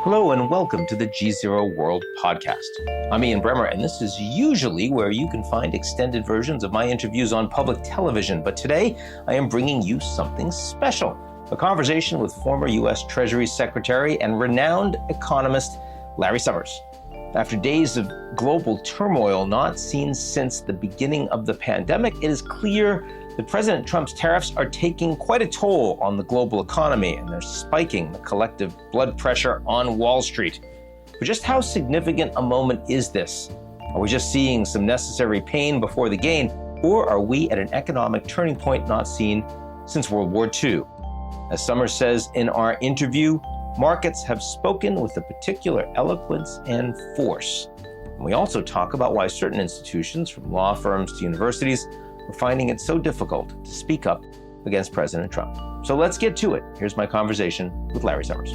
Hello and welcome to the GZERO World Podcast. I'm Ian Bremmer, and this is usually where you can find extended versions of my interviews on public television. But today, I am bringing you something special, a conversation with former U.S. Treasury Secretary and renowned economist Larry Summers. After days of global turmoil not seen since the beginning of the pandemic, it is clear that President Trump's tariffs are taking quite a toll on the global economy, and they're spiking the collective blood pressure on Wall Street. But just how significant a moment is this? Are we just seeing some necessary pain before the gain, or are we at an economic turning point not seen since World War II? As Summers says in our interview, markets have spoken with a particular eloquence and force. And we also talk about why certain institutions, from law firms to universities, are finding it so difficult to speak up against President Trump. So let's get to it. Here's my conversation with Larry Summers.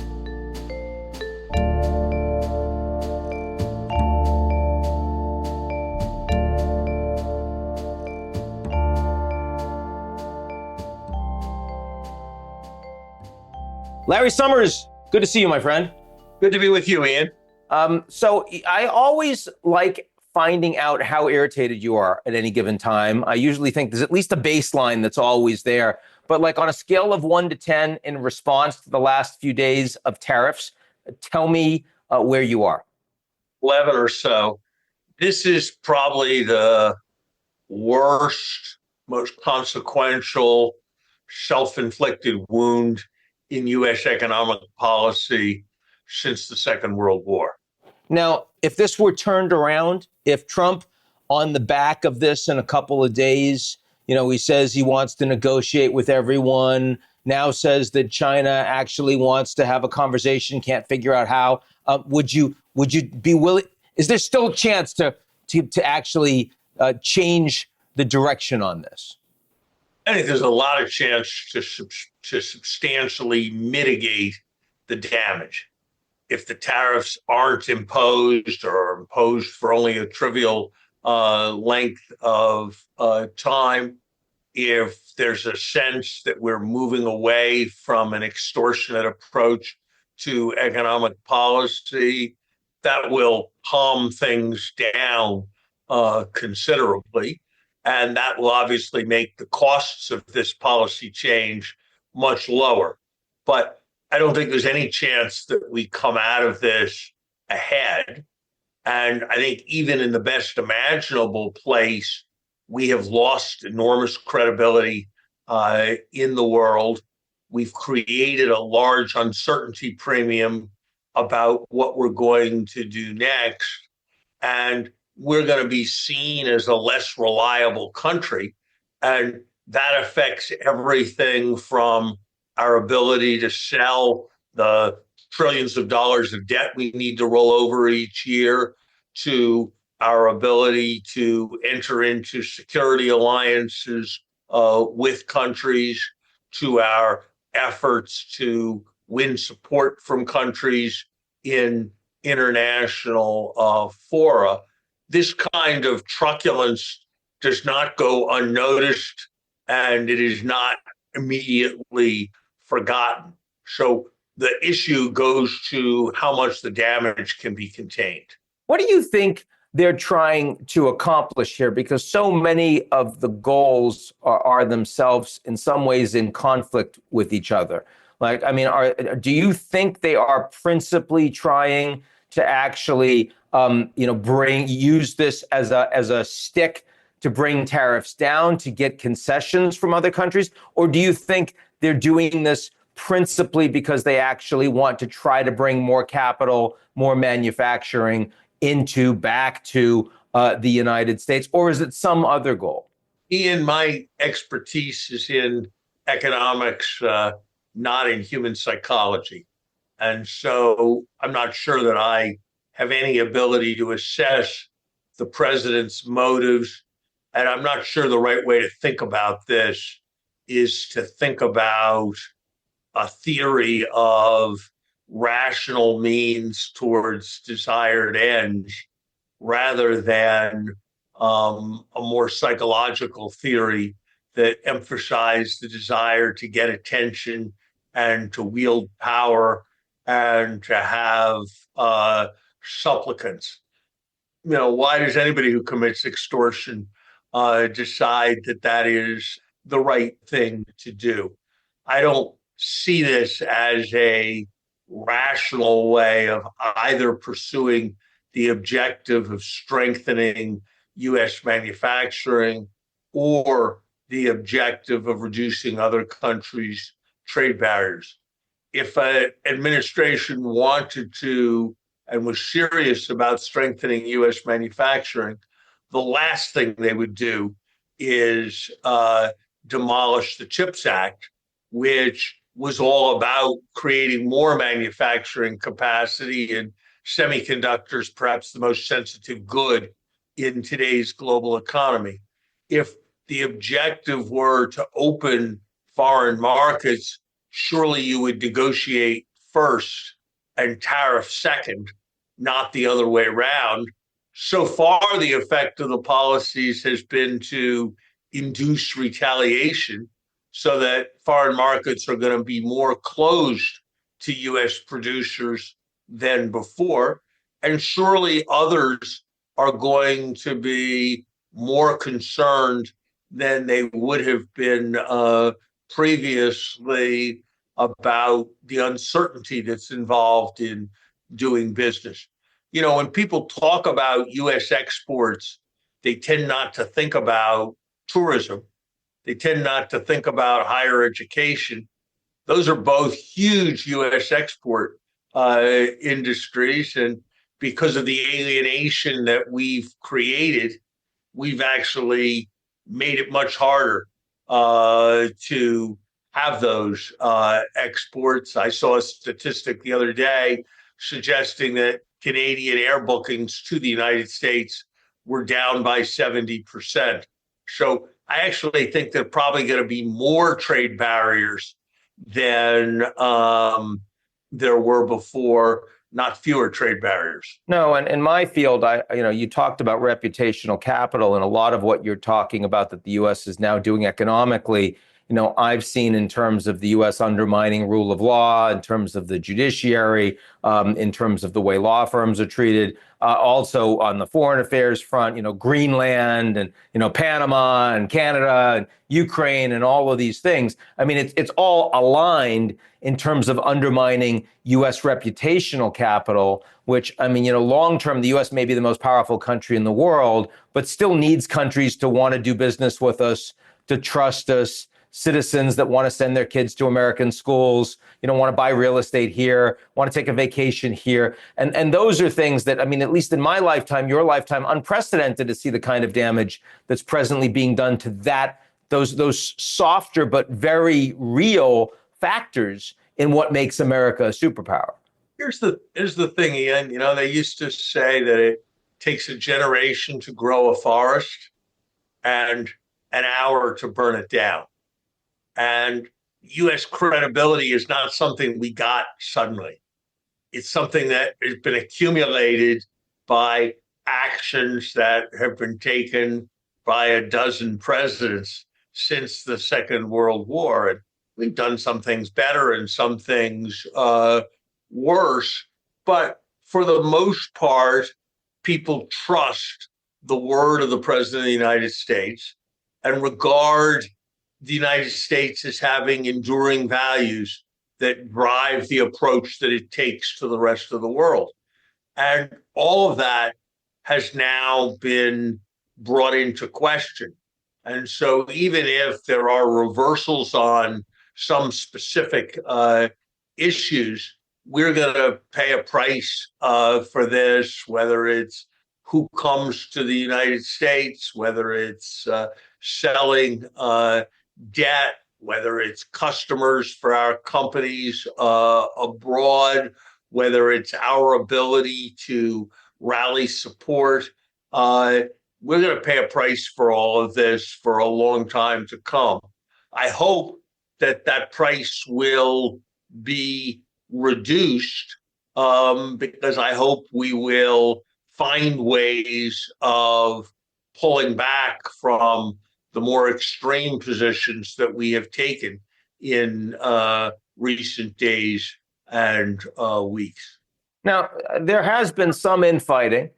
Larry Summers, good to see you, my friend. Good to be with you, Ian. So I always like finding out how irritated you are at any given time. I usually think there's at least a baseline that's always there. But like on a scale of 1 to 10 in response to the last few days of tariffs, tell me where you are. 11 or so. This is probably the worst, most consequential, self-inflicted wound in U.S. economic policy since the Second World War. Now, if this were turned around, if Trump, on the back of this in a couple of days, he says he wants to negotiate with everyone, now says that China actually wants to have a conversation, can't figure out how, would you be willing? Is there still a chance to actually change the direction on this? I think there's a lot of chance to substantially mitigate the damage. If the tariffs aren't imposed or imposed for only a trivial length of time, if there's a sense that we're moving away from an extortionate approach to economic policy, that will calm things down considerably. And that will obviously make the costs of this policy change much lower. But I don't think there's any chance that we come out of this ahead. And I think even in the best imaginable place, we have lost enormous credibility in the world. We've created a large uncertainty premium about what we're going to do next. And we're going to be seen as a less reliable country. And that affects everything from our ability to sell the trillions of dollars of debt we need to roll over each year, to our ability to enter into security alliances with countries, to our efforts to win support from countries in international fora. This kind of truculence does not go unnoticed, and it is not immediately forgotten. So the issue goes to how much the damage can be contained. What do you think they're trying to accomplish here? Because so many of the goals are themselves in some ways in conflict with each other. Do you think they are principally trying to actually, use this as a stick to bring tariffs down, to get concessions from other countries? Or do you think they're doing this principally because they actually want to try to bring more capital, more manufacturing back to the United States? Or is it some other goal? Ian, my expertise is in economics, not in human psychology. And so I'm not sure that I have any ability to assess the president's motives. And I'm not sure the right way to think about this is to think about a theory of rational means towards desired ends rather than a more psychological theory that emphasized the desire to get attention and to wield power and to have supplicants. Why does anybody who commits extortion decide that that is the right thing to do? I don't see this as a rational way of either pursuing the objective of strengthening U.S. manufacturing or the objective of reducing other countries' trade barriers. If an administration wanted to and was serious about strengthening U.S. manufacturing, the last thing they would do is demolish the CHIPS Act, which was all about creating more manufacturing capacity, and semiconductors, perhaps the most sensitive good in today's global economy. If the objective were to open foreign markets, surely you would negotiate first and tariff second, not the other way around. So far, the effect of the policies has been to induce retaliation so that foreign markets are going to be more closed to U.S. producers than before. And surely others are going to be more concerned than they would have been previously about the uncertainty that's involved in doing business. When people talk about U.S. exports, they tend not to think about tourism. They tend not to think about higher education. Those are both huge U.S. export industries. And because of the alienation that we've created, we've actually made it much harder to have those exports. I saw a statistic the other day suggesting that Canadian air bookings to the United States were down by 70%. So I actually think there are probably going to be more trade barriers than there were before, not fewer trade barriers. No, and in my field, you talked about reputational capital, and a lot of what you're talking about that the U.S. is now doing economically, I've seen in terms of the U.S. undermining rule of law, in terms of the judiciary, in terms of the way law firms are treated, also on the foreign affairs front, Greenland and, Panama and Canada and Ukraine and all of these things. I mean, it's all aligned in terms of undermining U.S. reputational capital, which, long term, the U.S. may be the most powerful country in the world, but still needs countries to want to do business with us, to trust us, citizens that want to send their kids to American schools, want to buy real estate here, want to take a vacation here. And those are things that, at least in my lifetime, your lifetime, unprecedented to see the kind of damage that's presently being done to those softer but very real factors in what makes America a superpower. Here's the thing, Ian. They used to say that it takes a generation to grow a forest and an hour to burn it down. And U.S. credibility is not something we got suddenly. It's something that has been accumulated by actions that have been taken by a dozen presidents since the Second World War. And we've done some things better and some things worse. But for the most part, people trust the word of the President of the United States and regard the United States as having enduring values that drive the approach that it takes to the rest of the world. And all of that has now been brought into question. And so even if there are reversals on some specific issues, we're going to pay a price for this, whether it's who comes to the United States, whether it's selling debt, whether it's customers for our companies abroad, whether it's our ability to rally support. We're going to pay a price for all of this for a long time to come. I hope that price will be reduced because I hope we will find ways of pulling back from the more extreme positions that we have taken in recent days and weeks. Now, there has been some infighting,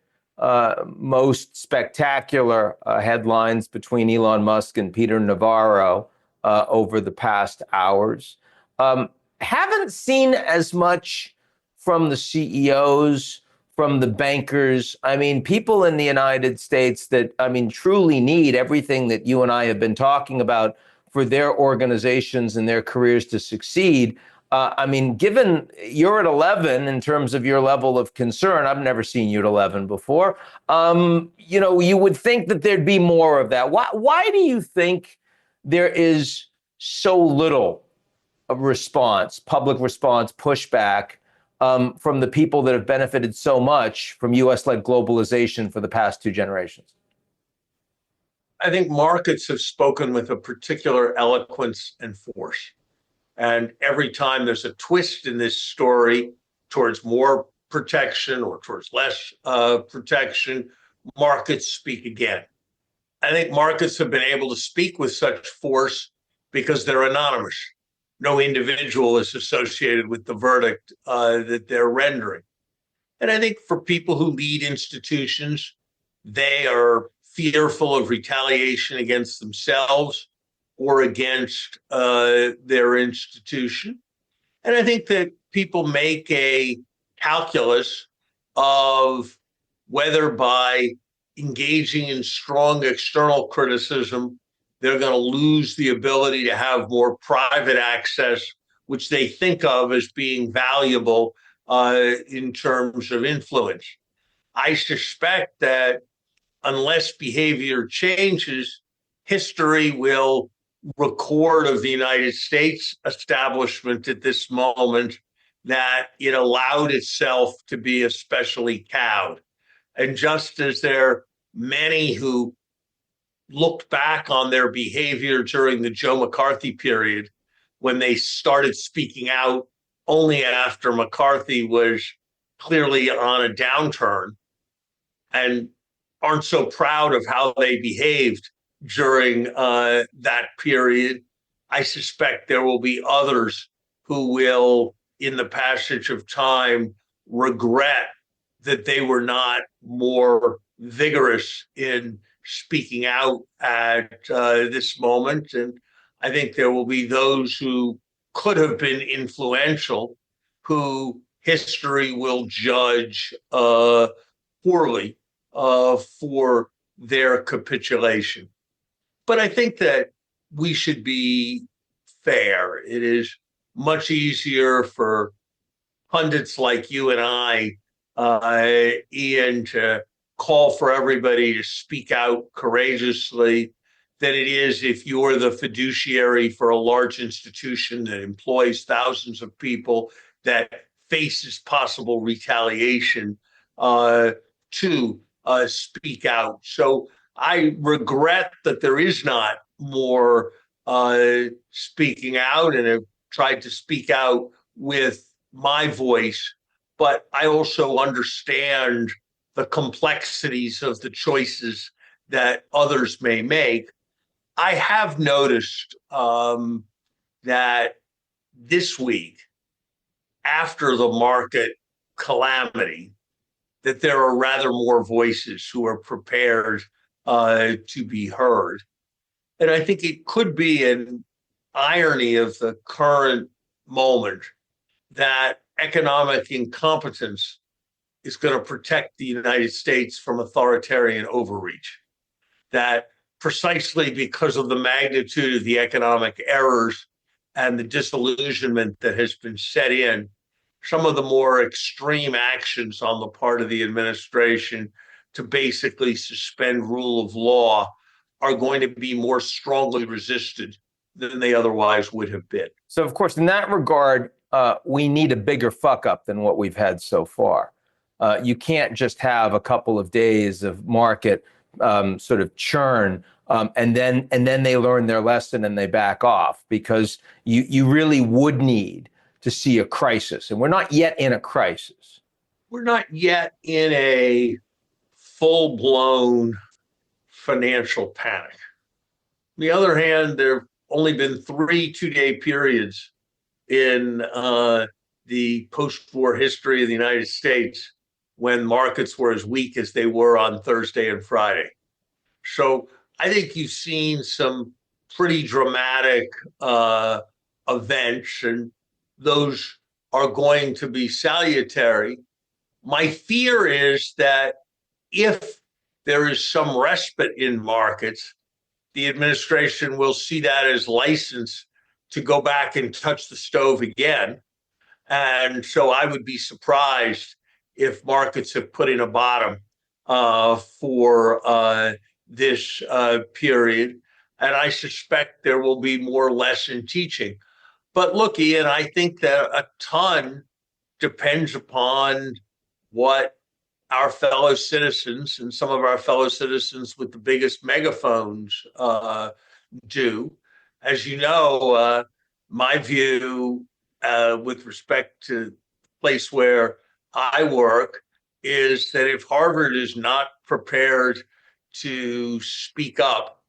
most spectacular headlines between Elon Musk and Peter Navarro over the past hours. Haven't seen as much from the CEOs, from the bankers. I mean, people in the United States that, I mean, truly need everything that you and I have been talking about for their organizations and their careers to succeed. I mean, given you're at 11 in terms of your level of concern, I've never seen you at 11 before. You would think that there'd be more of that. Why do you think there is so little of response, public response, pushback from the people that have benefited so much from U.S.-led globalization for the past two generations? I think markets have spoken with a particular eloquence and force. And every time there's a twist in this story towards more protection or towards less protection, markets speak again. I think markets have been able to speak with such force because they're anonymous. No individual is associated with the verdict that they're rendering. And I think for people who lead institutions, they are fearful of retaliation against themselves or against their institution. And I think that people make a calculus of whether by engaging in strong external criticism, they're going to lose the ability to have more private access, which they think of as being valuable in terms of influence. I suspect that unless behavior changes, history will record of the United States establishment at this moment that it allowed itself to be especially cowed. And just as there are many who looked back on their behavior during the Joe McCarthy period, when they started speaking out only after McCarthy was clearly on a downturn, and aren't so proud of how they behaved during that period, I suspect there will be others who will, in the passage of time, regret that they were not more vigorous in speaking out at this moment. And I think there will be those who could have been influential who history will judge poorly for their capitulation. But I think that we should be fair. It is much easier for pundits like you and I, Ian, to call for everybody to speak out courageously than it is if you're the fiduciary for a large institution that employs thousands of people, that faces possible retaliation to speak out. So I regret that there is not more speaking out, and have tried to speak out with my voice. But I also understand the complexities of the choices that others may make. I have noticed that this week, after the market calamity, that there are rather more voices who are prepared to be heard. And I think it could be an irony of the current moment that economic incompetence is going to protect the United States from authoritarian overreach. That precisely because of the magnitude of the economic errors and the disillusionment that has been set in, some of the more extreme actions on the part of the administration to basically suspend rule of law are going to be more strongly resisted than they otherwise would have been. So, of course, in that regard, we need a bigger fuck up than what we've had so far. You can't just have a couple of days of market sort of churn and then they learn their lesson and they back off, because you really would need to see a crisis. And we're not yet in a crisis. We're not yet in a full-blown financial panic. On the other hand, there have only been 3 two-day periods in the post-war history of the United States when markets were as weak as they were on Thursday and Friday. So I think you've seen some pretty dramatic events, and those are going to be salutary. My fear is that if there is some respite in markets, the administration will see that as license to go back and touch the stove again. And so I would be surprised if markets have put in a bottom for this period. And I suspect there will be more lesson teaching. But look, Ian, I think that a ton depends upon what our fellow citizens and some of our fellow citizens with the biggest megaphones do. As you know, my view with respect to the place where I work is that if Harvard is not prepared to speak up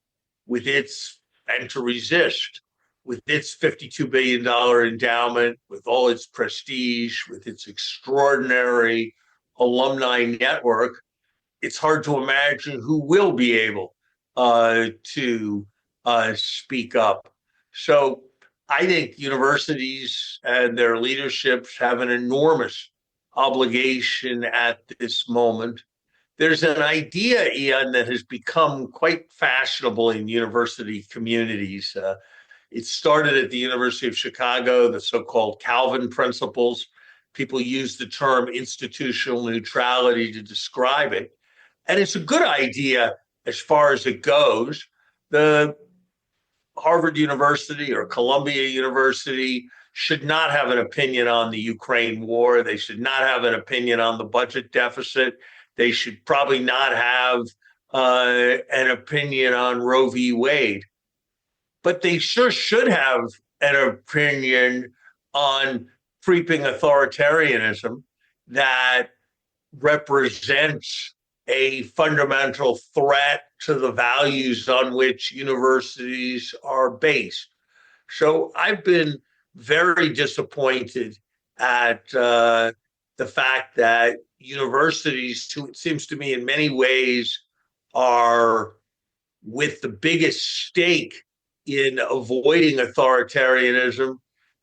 with its and to resist with its $52 billion endowment, with all its prestige, with its extraordinary alumni network, it's hard to imagine who will be able to speak up. So I think universities and their leaderships have an enormous obligation at this moment. There's an idea, Ian, that has become quite fashionable in university communities. It started at the University of Chicago, the so-called Calvin principles. People use the term institutional neutrality to describe it. And it's a good idea as far as it goes. The Harvard University or Columbia University should not have an opinion on the Ukraine war. They should not have an opinion on the budget deficit. They should probably not have an opinion on Roe v. Wade. But they sure should have an opinion on creeping authoritarianism that represents a fundamental threat to the values on which universities are based. So I've been very disappointed at the fact that universities, who it seems to me in many ways are with the biggest stake in avoiding authoritarianism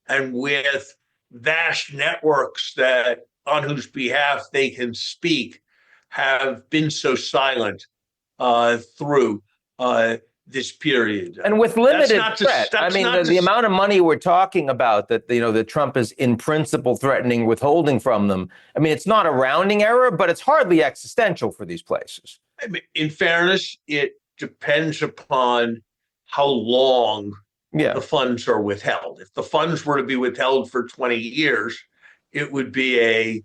and with vast networks that on whose behalf they can speak, have been so silent through this period. And with limited threat. I mean, the amount of money we're talking about that, that Trump is in principle threatening withholding from them. I mean, it's not a rounding error, but it's hardly existential for these places. I mean, in fairness, it depends upon how long the funds are withheld. If the funds were to be withheld for 20 years, it would be a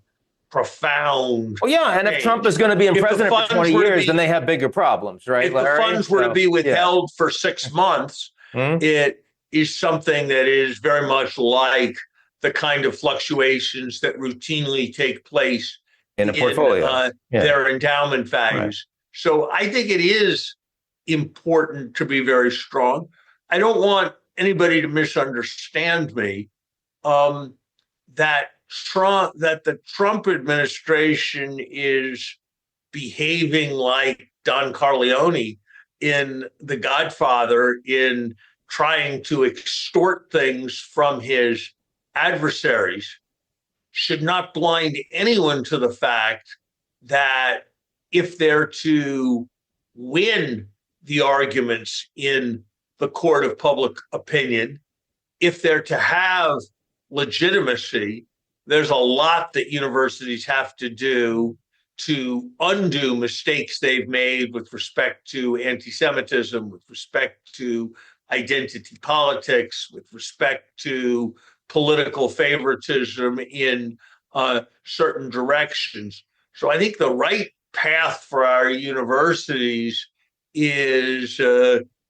profound and if Trump is going to be in president for 20 years, then they have bigger problems, right, If Larry? the funds were to be withheld for 6 months, it is something that is very much like the kind of fluctuations that routinely take place in a portfolio, their endowment values. Right. So I think it is important to be very strong. I don't want anybody to misunderstand me. That the Trump administration is behaving like Don Corleone in The Godfather in trying to extort things from his adversaries should not blind anyone to the fact that if they're to win the arguments in the court of public opinion, if they're to have legitimacy, there's a lot that universities have to do to undo mistakes they've made with respect to anti-Semitism, with respect to identity politics, with respect to political favoritism in certain directions. So I think the right path for our universities is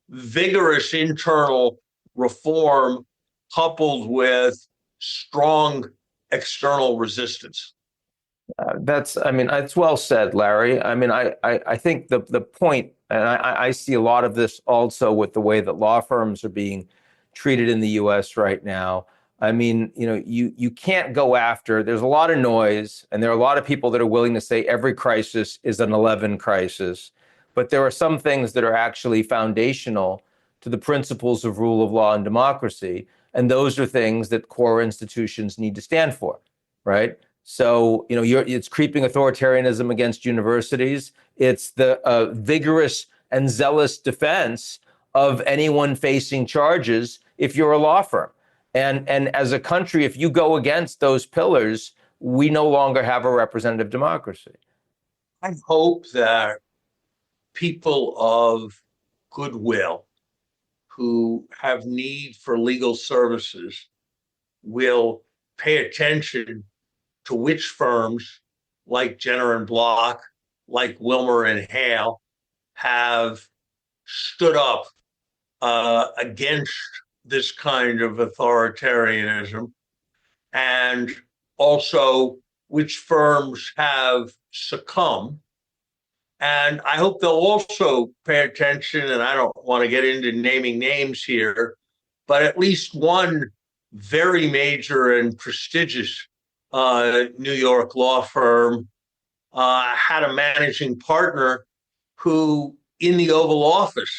vigorous internal reform coupled with strong external resistance. It's well said, Larry. I mean, I think the point, and I see a lot of this also with the way that law firms are being treated in the U.S. right now. I mean, you can't go after, there's a lot of noise, and there are a lot of people that are willing to say every crisis is an 11 crisis. But there are some things that are actually foundational to the principles of rule of law and democracy. And those are things that core institutions need to stand for, right? So, it's creeping authoritarianism against universities. It's the vigorous and zealous defense of anyone facing charges if you're a law firm. And as a country, if you go against those pillars, we no longer have a representative democracy. I hope that people of goodwill who have need for legal services will pay attention to which firms like Jenner and Block, like Wilmer and Hale, have stood up against this kind of authoritarianism, and also which firms have succumbed. And I hope they'll also pay attention, and I don't want to get into naming names here, but at least one very major and prestigious New York law firm had a managing partner who, in the Oval Office,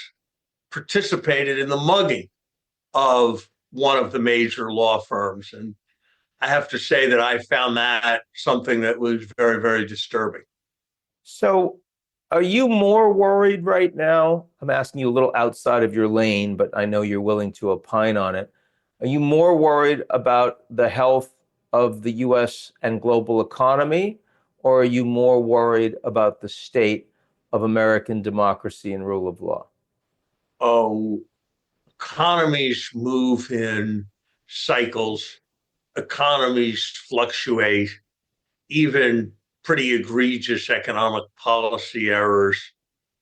participated in the mugging of one of the major law firms. And I have to say that I found that something that was very, very disturbing. So are you more worried right now? I'm asking you a little outside of your lane, but I know you're willing to opine on it. Are you more worried about the health of the US and global economy, or are you more worried about the state of American democracy and rule of law? Oh, economies move in cycles. Economies fluctuate. Even pretty egregious economic policy errors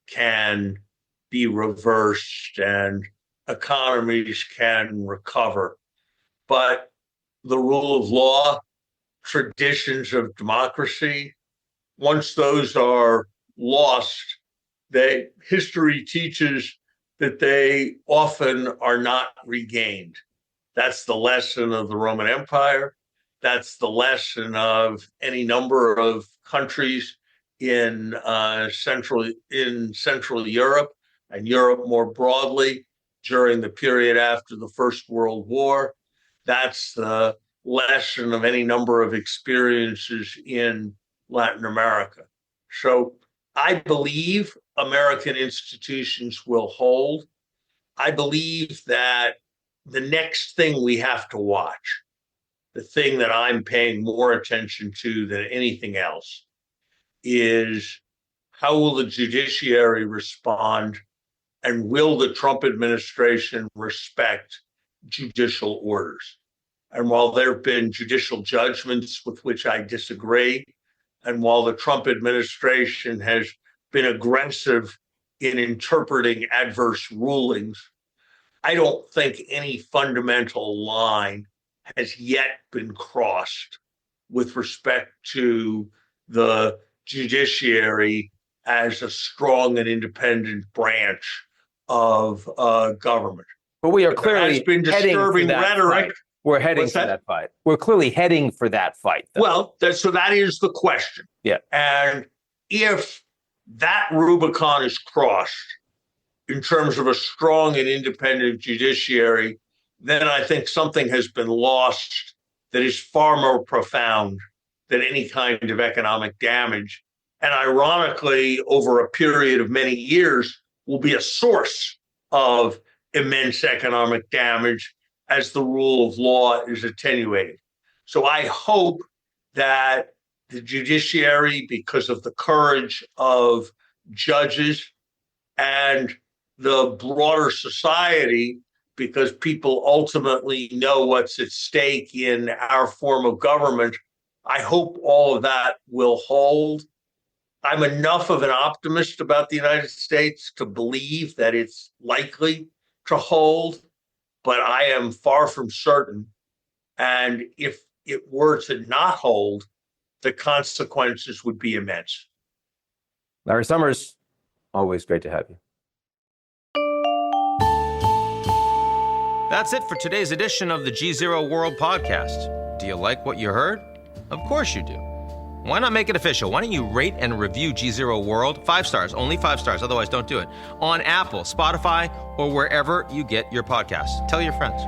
can be reversed and economies can recover. But the rule of law, traditions of democracy, once those are lost, history teaches that they often are not regained. That's the lesson of the Roman Empire. That's the lesson of any number of countries in Central Europe and Europe more broadly during the period after the First World War. That's the lesson of any number of experiences in Latin America. So I believe American institutions will hold. I believe that the next thing we have to watch, the thing that I'm paying more attention to than anything else, is how will the judiciary respond, and will the Trump administration respect judicial orders? And while there have been judicial judgments with which I disagree, and while the Trump administration has been aggressive in interpreting adverse rulings, I don't think any fundamental line has yet been crossed with respect to the judiciary as a strong and independent branch of government. But we are clearly has been disturbing rhetoric. Fight. We're heading for that fight. We're clearly heading for that fight, though. Well, so that is the question. Yeah. And if that Rubicon is crossed in terms of a strong and independent judiciary, then I think something has been lost that is far more profound than any kind of economic damage. And ironically, over a period of many years, will be a source of immense economic damage as the rule of law is attenuated. So I hope that the judiciary, because of the courage of judges, and the broader society, because people ultimately know what's at stake in our form of government, I hope all of that will hold. I'm enough of an optimist about the United States to believe that it's likely to hold, but I am far from certain. And if it were to not hold, the consequences would be immense. Larry Summers, always great to have you. That's it for today's edition of the GZERO World Podcast. Do you like what you heard? Of course you do. Why not make it official? Why don't you rate and review GZERO World? 5 stars, only 5 stars, otherwise don't do it. On Apple, Spotify, or wherever you get your podcasts. Tell your friends.